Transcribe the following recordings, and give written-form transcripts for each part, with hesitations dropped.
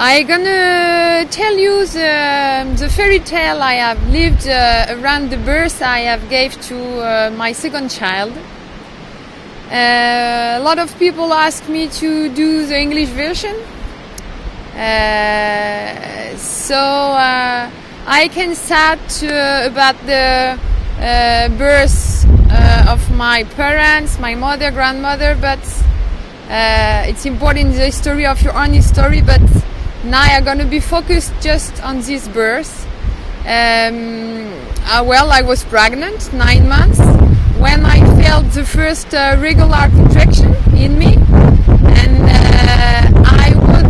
I'm gonna tell you the fairy tale I have lived around the birth I have gave to my second child. A lot of people ask me to do the English version, so I can start about the birth of my parents, my mother, grandmother, but it's important the story of your own story, but now I'm going to be focused just on this birth. I was pregnant 9 months when I felt the first regular contraction in me, and I was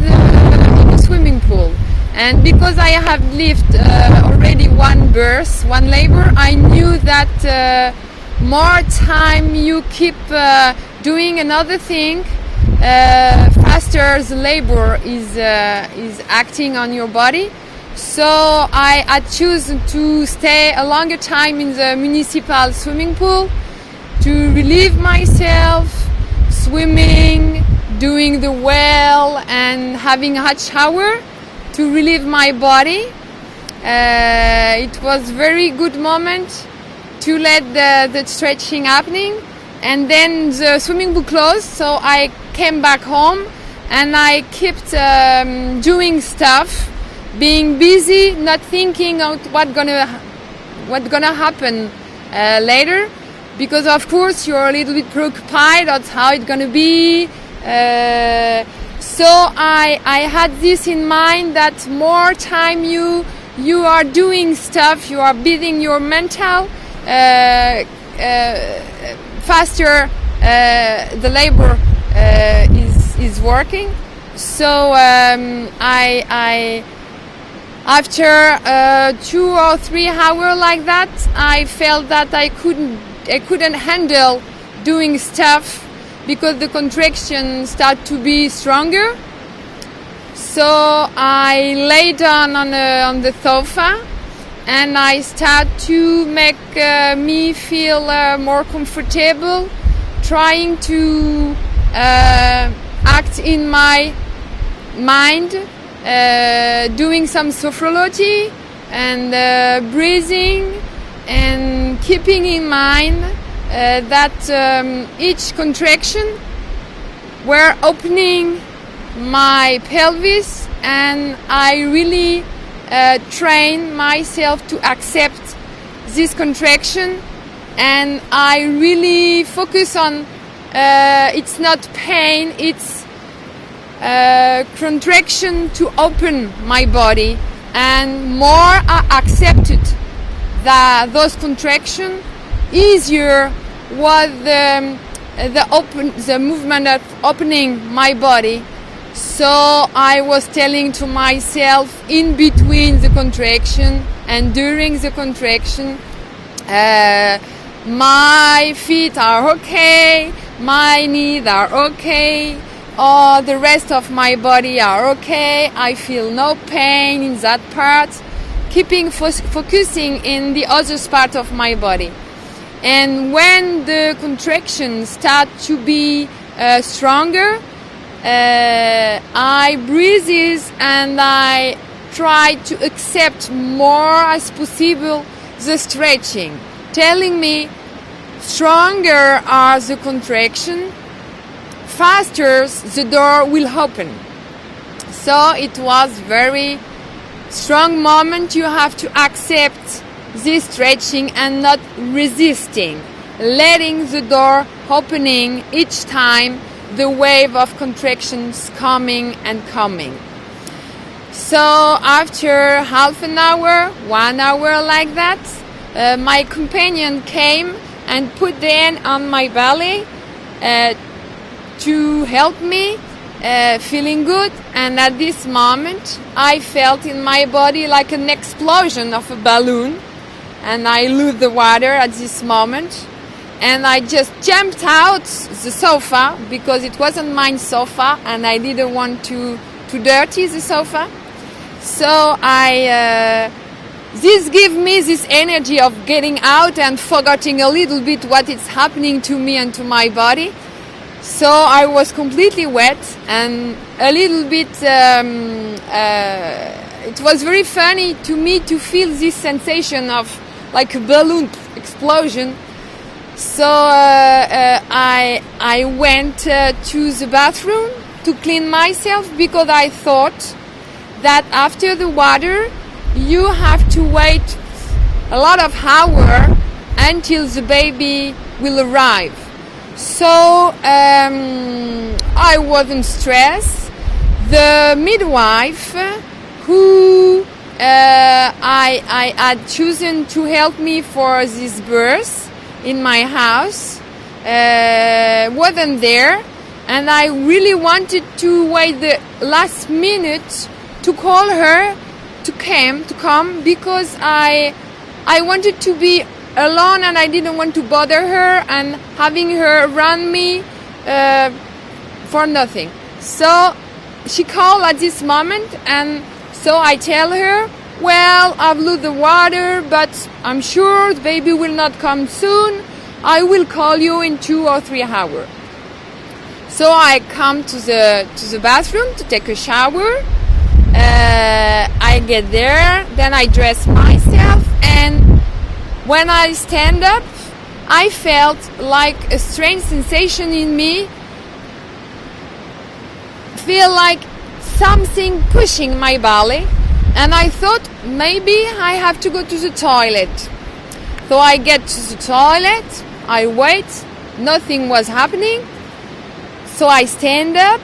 in a swimming pool. And because I have lived already one birth, one labor, I knew that more time you keep doing another thing, faster the labor is acting on your body. So I choose to stay a longer time in the municipal swimming pool to relieve myself, swimming, doing the well, and having a hot shower to relieve my body. It was very good moment to let the stretching happening. And then the swimming pool closed, so I came back home and I kept doing stuff, being busy, not thinking of what's gonna happen later, because of course you're a little bit preoccupied of how it's gonna be. So I had this in mind that more time you are doing stuff, you are building your mental. Faster the labor is working. So I after 2 or 3 hours like that, I felt that I couldn't handle doing stuff because the contraction started to be stronger. So I lay down on the sofa. And I start to make me feel more comfortable, trying to act in my mind, doing some sophrology and breathing, and keeping in mind that each contraction were opening my pelvis, and I really train myself to accept this contraction, and I really focus on it's not pain, it's contraction to open my body, and more I accepted that those contractions, easier was the movement of opening my body. So I was telling to myself in between the contraction and during the contraction, my feet are okay, my knees are okay, all the rest of my body are okay, I feel no pain in that part, keeping focusing in the other part of my body. And when the contractions start to be stronger, I breathe and I try to accept more as possible the stretching, telling me stronger are the contraction, faster the door will open. So it was very strong moment. You have to accept this stretching and not resisting, letting the door opening each time the wave of contractions coming and coming. So after half an hour, 1 hour like that, my companion came and put the hand on my belly to help me, feeling good. And at this moment, I felt in my body like an explosion of a balloon, and I lose the water at this moment. And I just jumped out the sofa because it wasn't my sofa and I didn't want to dirty the sofa. So this gave me this energy of getting out and forgetting a little bit what is happening to me and to my body. So I was completely wet, and a little bit, it was very funny to me to feel this sensation of like a balloon explosion. So I went to the bathroom to clean myself, because I thought that after the water you have to wait a lot of hours until the baby will arrive. So I wasn't stressed. The midwife who I had chosen to help me for this birth in my house wasn't there, and I really wanted to wait the last minute to call her to come because I wanted to be alone, and I didn't want to bother her and having her around me for nothing. So she called at this moment, and so I tell her, well, I've lost the water, but I'm sure the baby will not come soon. I will call you in 2 or 3 hours. So I come to the bathroom to take a shower. I get there, then I dress myself, and when I stand up, I felt like a strange sensation in me. Feel like something pushing my belly, and I thought maybe I have to go to the toilet. So I get to the toilet, I wait, nothing was happening. So I stand up,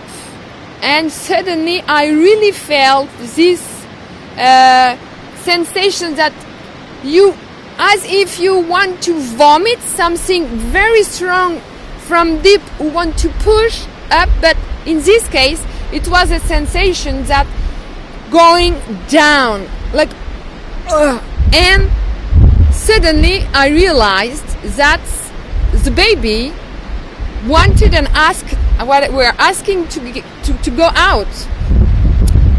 and suddenly I really felt this sensation that as if you want to vomit something very strong from deep, you want to push up, but in this case it was a sensation that going down, like and suddenly I realized that the baby wanted and asked what we're asking to go out,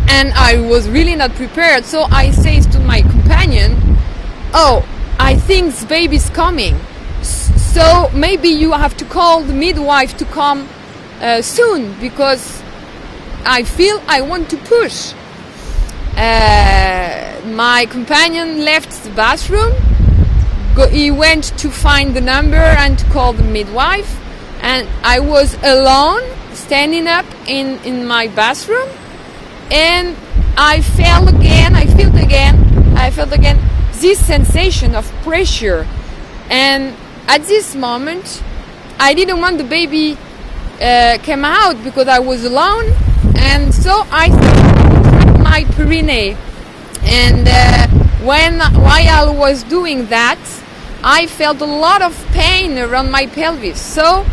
and I was really not prepared. So I say to my companion, oh, I think the baby's coming, so maybe you have to call the midwife to come soon, because I feel I want to push. My companion left the bathroom. He went to find the number and to call the midwife, and I was alone standing up in my bathroom, and I felt again this sensation of pressure. And at this moment I didn't want the baby come out because I was alone, and so I started my perineum. And while I was doing that, I felt a lot of pain around my pelvis. So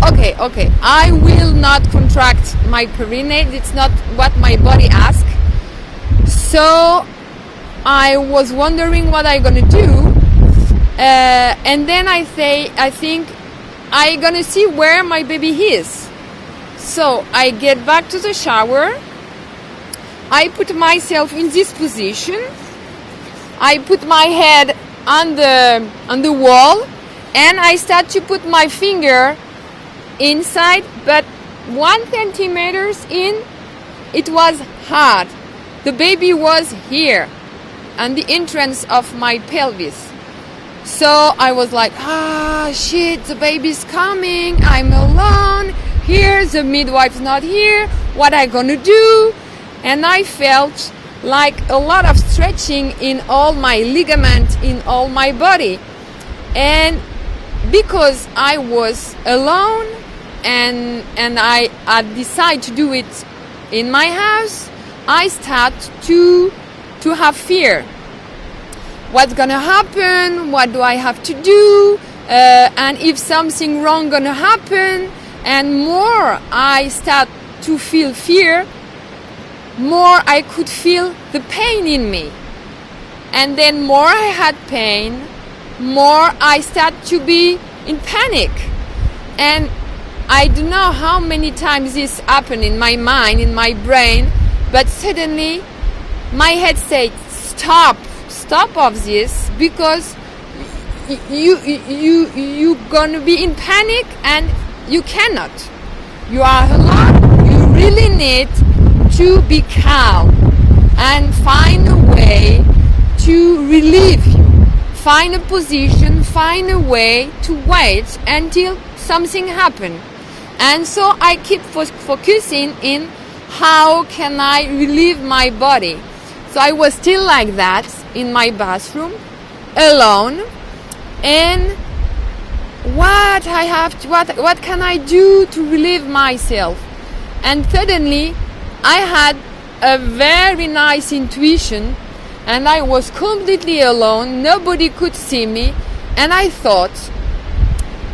okay, I will not contract my perineum. It's not what my body asks. So I was wondering what I'm gonna do, and then I think I'm gonna see where my baby is. So I get back to the shower. I put myself in this position. I put my head on the wall, and I start to put my finger inside, but 1 centimeter in, it was hard. The baby was here, on the entrance of my pelvis. So I was like, shit, the baby's coming, I'm alone here, the midwife's not here, what I gonna do? And I felt like a lot of stretching in all my ligaments, in all my body. And because I was alone and I decided to do it in my house, I start to have fear. What's gonna happen? What do I have to do? And if something wrong gonna happen? And more I start to feel fear, more I could feel the pain in me. And then more I had pain, more I start to be in panic. And I don't know how many times this happened in my mind, in my brain, but suddenly my head said, stop of this, because you gonna be in panic and you cannot. You are alone, you really need to be calm and find a way to relieve you. Find a position, find a way to wait until something happens. And so I keep focusing in how can I relieve my body. So I was still like that in my bathroom, alone, and what can I do to relieve myself? And suddenly I had a very nice intuition, and I was completely alone, nobody could see me, and I thought,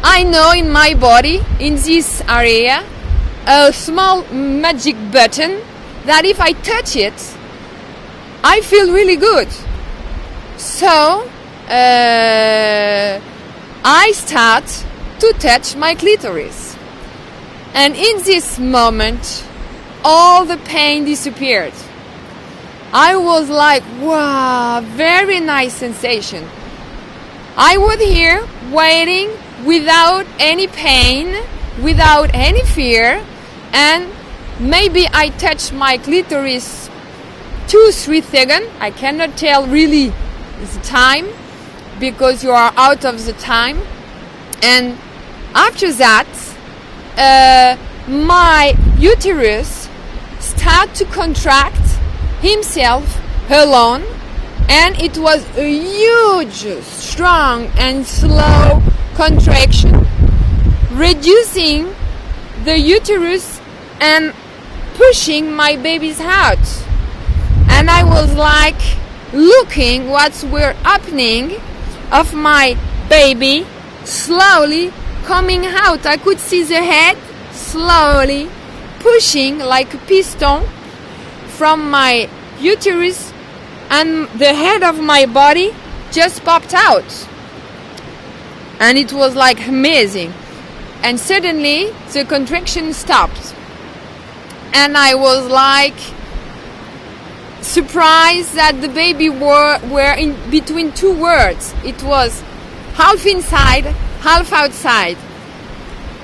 I know in my body, in this area, a small magic button that if I touch it, I feel really good. So I start to touch my clitoris. And in this moment, all the pain disappeared. I was like, wow, very nice sensation. I was here waiting without any pain, without any fear, and maybe I touched my clitoris 2-3 seconds. I cannot tell really the time because you are out of the time. And after that, my uterus start to contract himself alone, and it was a huge, strong and slow contraction, reducing the uterus and pushing my babies out. And I was like looking what's were happening of my baby slowly coming out. I could see the head slowly pushing like a piston from my uterus, and the head of my body just popped out. And it was like amazing. And suddenly the contraction stopped. And I was like surprised that the baby were in between two worlds. It was half inside, half outside.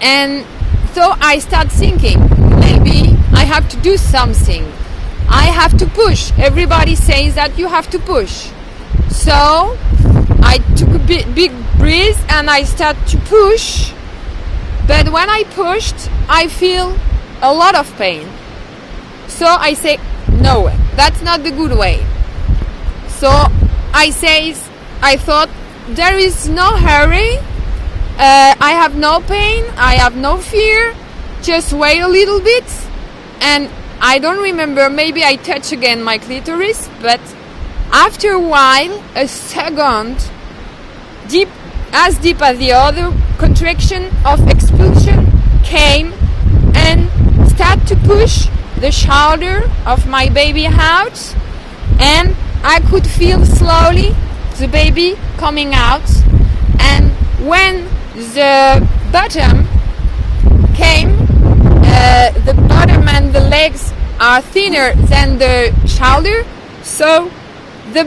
And so I start thinking, maybe I have to do something. I have to push. Everybody says that you have to push. So I took a big breath and I start to push. But when I pushed, I feel a lot of pain. So I say, no, that's not the good way. So I thought, there is no hurry. I have no pain. I have no fear. Just wait a little bit. And I don't remember, maybe I touch again my clitoris, but after a while, a second, as deep as the other, contraction of expulsion came and started to push the shoulder of my baby out, and I could feel slowly the baby coming out. And when the bottom came, the bottom and the legs are thinner than the shoulder, so the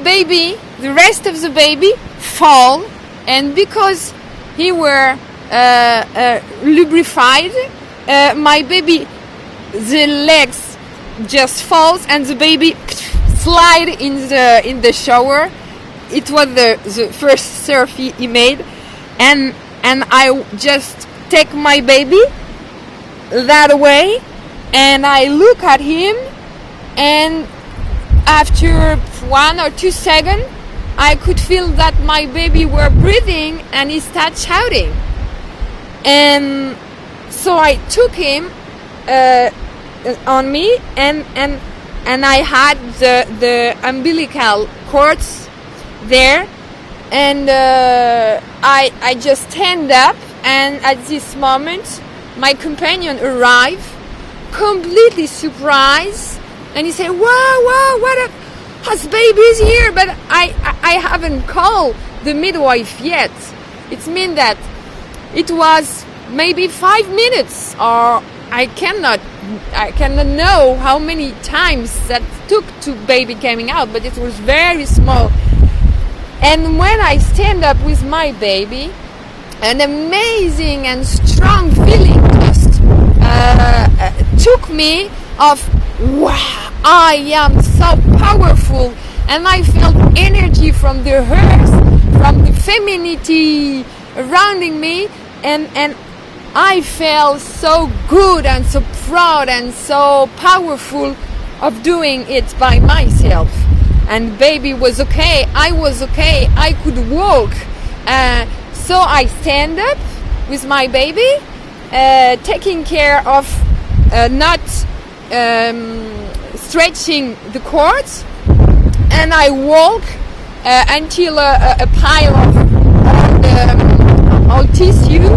rest of the baby fall, and because he were lubrified, my baby, the legs just falls and the baby slide in the shower. It was the first surf he made, and I just take my baby that way, and I look at him, and after 1 or 2 seconds I could feel that my baby were breathing, and he started shouting. And so I took him on me, and I had the umbilical cords there, and I just stand up, and at this moment my companion arrived, completely surprised, and he said, wow, what us babies here, but I haven't called the midwife yet. It means that it was maybe 5 minutes, or I cannot know how many times that took to baby coming out, but it was very small. And when I stand up with my baby, an amazing and strong feeling just took me, of, wow, I am so powerful, and I felt energy from the earth, from the femininity surrounding me, and I felt so good and so proud and so powerful of doing it by myself. And baby was okay, I was okay, I could walk. So I stand up with my baby, taking care of not stretching the cords, and I walk until a pile of all tissue,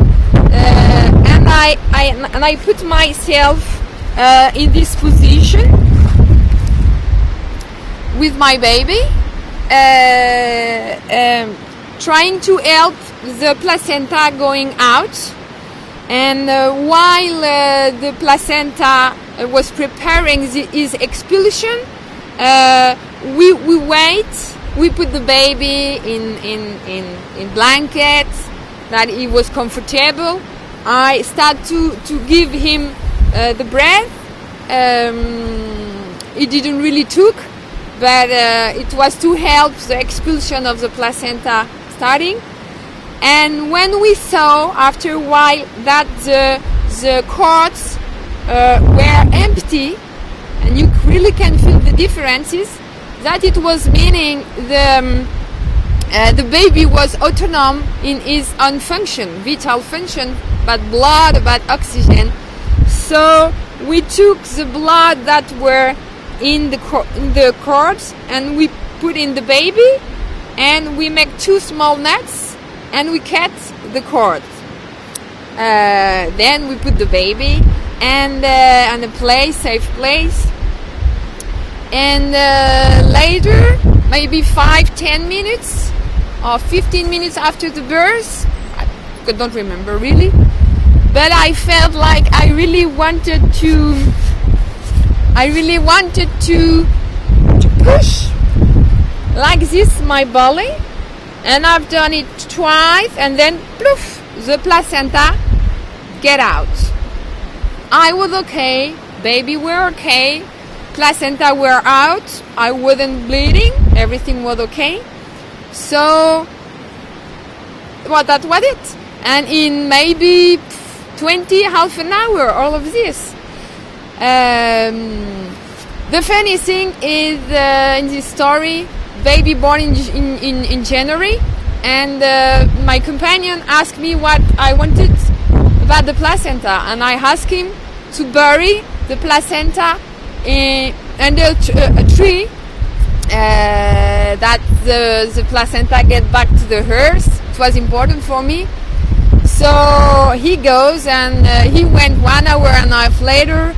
and I put myself in this position with my baby, trying to help the placenta going out. And while the placenta was preparing his expulsion, we wait. We put the baby in blankets that he was comfortable. I start to give him the breath. It didn't really took, but it was to help the expulsion of the placenta starting. And when we saw after a while that the cords were empty, and you really can feel the differences, that it was meaning the baby was autonomous in his own function, vital function, about blood, about oxygen. So we took the blood that were in the cords, and we put in the baby, and we make 2 small nuts, and we cut the cord. Then we put the baby and in a safe place. And later, maybe 5-10 minutes or 15 minutes after the birth, I don't remember really, but I felt like I really wanted to push like this my belly, and I've done it twice, and then poof, the placenta get out. I was okay, baby were okay, placenta were out, I wasn't bleeding, everything was okay. So, well, that was it. And in maybe 20, half an hour, all of this. The funny thing is, in this story, baby born in January, and my companion asked me what I wanted about the placenta, and I asked him to bury the placenta under a tree, that the placenta get back to the earth. It was important for me. So he goes, and he went 1 hour and a half later,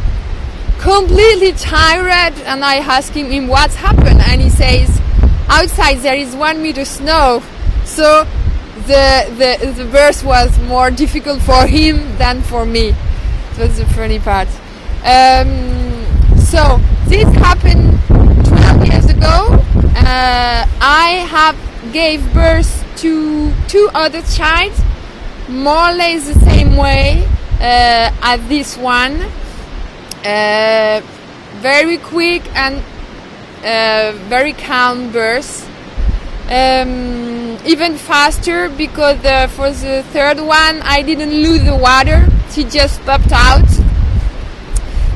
completely tired, and I asked him what's happened, and he says, outside there is 1 meter snow. So the birth was more difficult for him than for me. That's the funny part. So this happened 12 years ago. I have gave birth to 2 other children, more or less the same way as this one. Very quick and very calm birth. Even faster, because for the third one I didn't lose the water, she just popped out.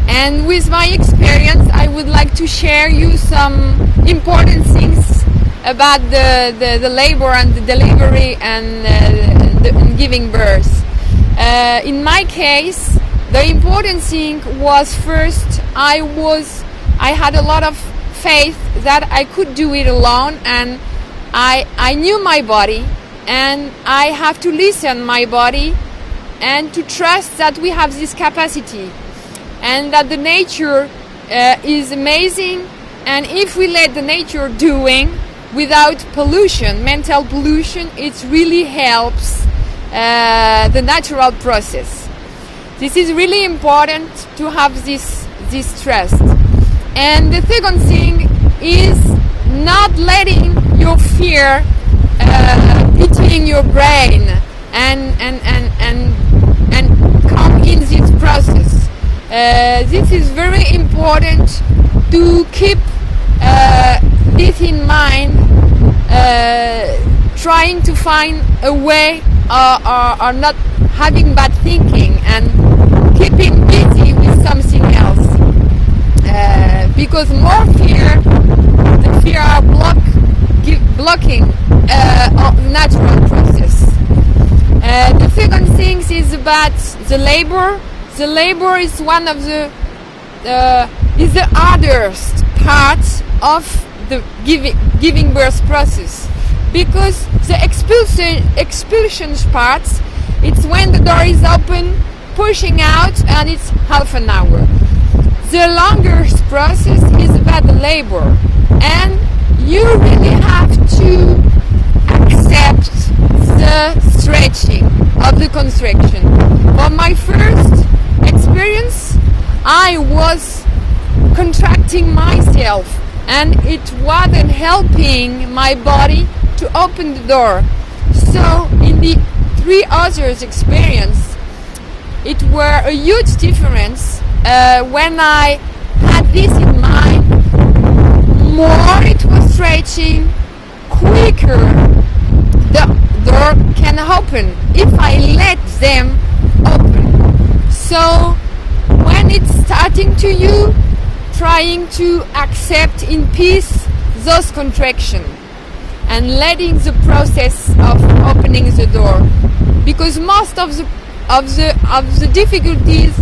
And with my experience, I would like to share you some important things about the labor and the delivery and giving birth. In my case, the important thing was, first, I had a lot of faith that I could do it alone, and I knew my body, and I have to listen my body and to trust that we have this capacity, and that the nature is amazing. And if we let the nature doing without pollution, mental pollution, it really helps the natural process. This is really important to have this trust. And the second thing is not letting your fear hitting your brain and come in this process. This is very important to keep this in mind, trying to find a way or not having bad thinking and keeping busy with something else. Because more fear, the fear are blocking the natural process. The second thing is about the labor. The labor is one of the hardest part of the giving birth process, because the expulsion part, it's when the door is open, pushing out, and it's half an hour. The longest process is about the labor, and you really have to accept the stretching of the contraction. For my first experience, I was contracting myself, and it wasn't helping my body to open the door. So in the 3 others experience, it were a huge difference. When I had this in mind, more it was stretching, quicker the door can open if I let them open. So when it's starting to you, trying to accept in peace those contractions and letting the process of opening the door, because most of the difficulties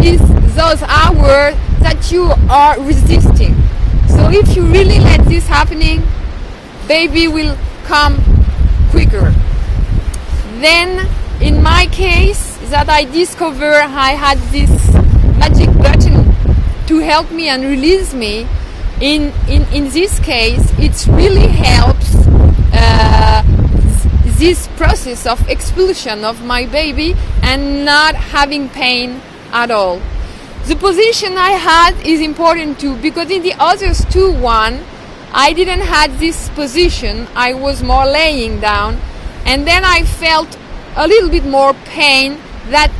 is those hours that you are resisting. So if you really let this happening, baby will come quicker. Then in my case, that I discovered I had this magic button to help me and release me. In this case, it really helps this process of expulsion of my baby and not having pain at all. The position I had is important too, because in the others 2-1, I didn't have this position. I was more laying down, and then I felt a little bit more pain that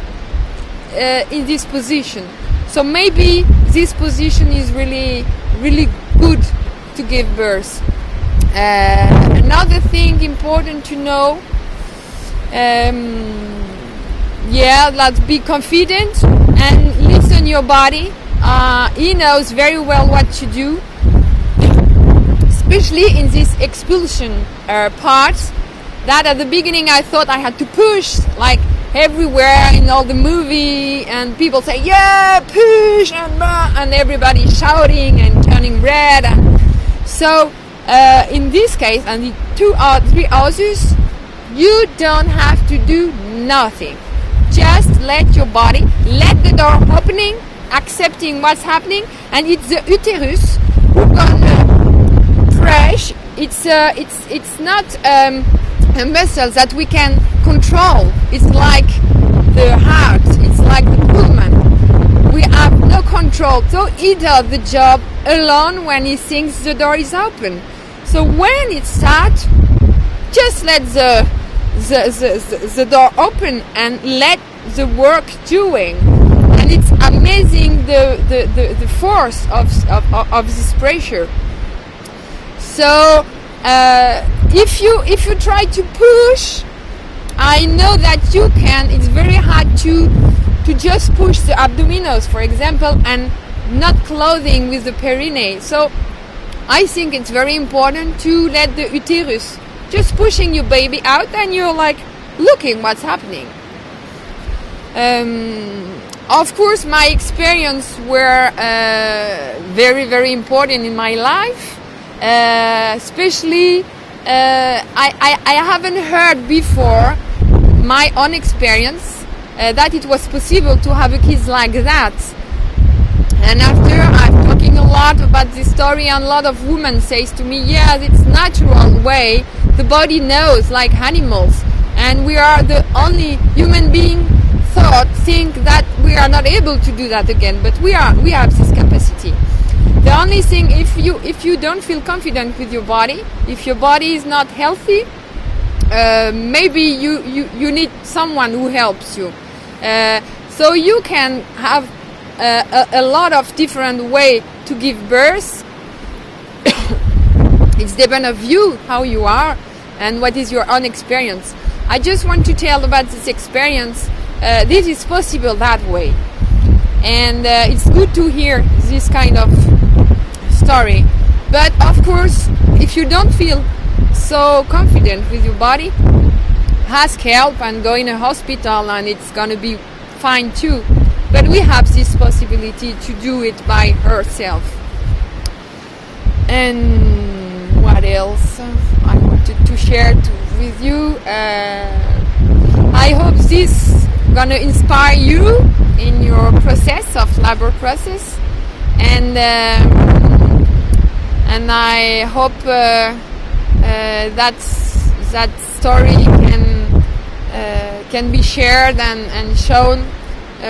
in this position. So maybe this position is really, really good to give birth. Another thing important to know, let's be confident and listen your body. He knows very well what to do, especially in this expulsion part. That at the beginning I thought I had to push like everywhere in all the movie, and people say, yeah, push, and everybody shouting and turning red. So in this case, and the 2 or 3 others, you don't have to do nothing. Just let your body, let the door opening, accepting what's happening, and it's the uterus who's gonna push. It's not a muscle that we can control. It's like the heart, it's like the pullman. We have no control. So he does the job alone when he thinks the door is open. So when it starts, just let the door open and let the work doing. And it's amazing the force of this pressure. So if you try to push, I know that you can. It's very hard to just push the abdominals, for example, and not clothing with the perineum. So I think it's very important to let the uterus just pushing your baby out, and you're like looking what's happening. Of course, my experience were very, very important in my life. Especially, I haven't heard before my own experience that it was possible to have a kid like that. And after I'm talking a lot about this story, and a lot of women says to me, yes, it's natural way. The body knows, like animals, and we are the only human being think that we are not able to do that again, but we have this capacity. The only thing, if you don't feel confident with your body, if your body is not healthy, maybe you need someone who helps you. So you can have a lot of different way to give birth. It's depend of you, how you are, and what is your own experience. I just want to tell about this experience. This is possible that way, and it's good to hear this kind of story. But of course, if you don't feel so confident with your body, ask help and go in a hospital, and it's gonna be fine too. But we have this possibility to do it by herself. And what else I wanted to share with you? I hope this gonna inspire you in your process of labor process, and I hope that story can be shared and shown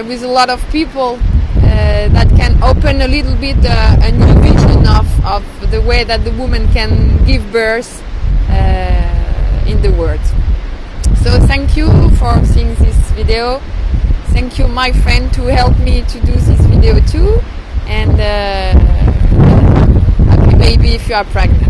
with a lot of people, that can open a little bit a new vision of the way that the woman can give birth in the world. So thank you for seeing this video. Thank you, my friend, to help me to do this video too. And happy baby if you are pregnant.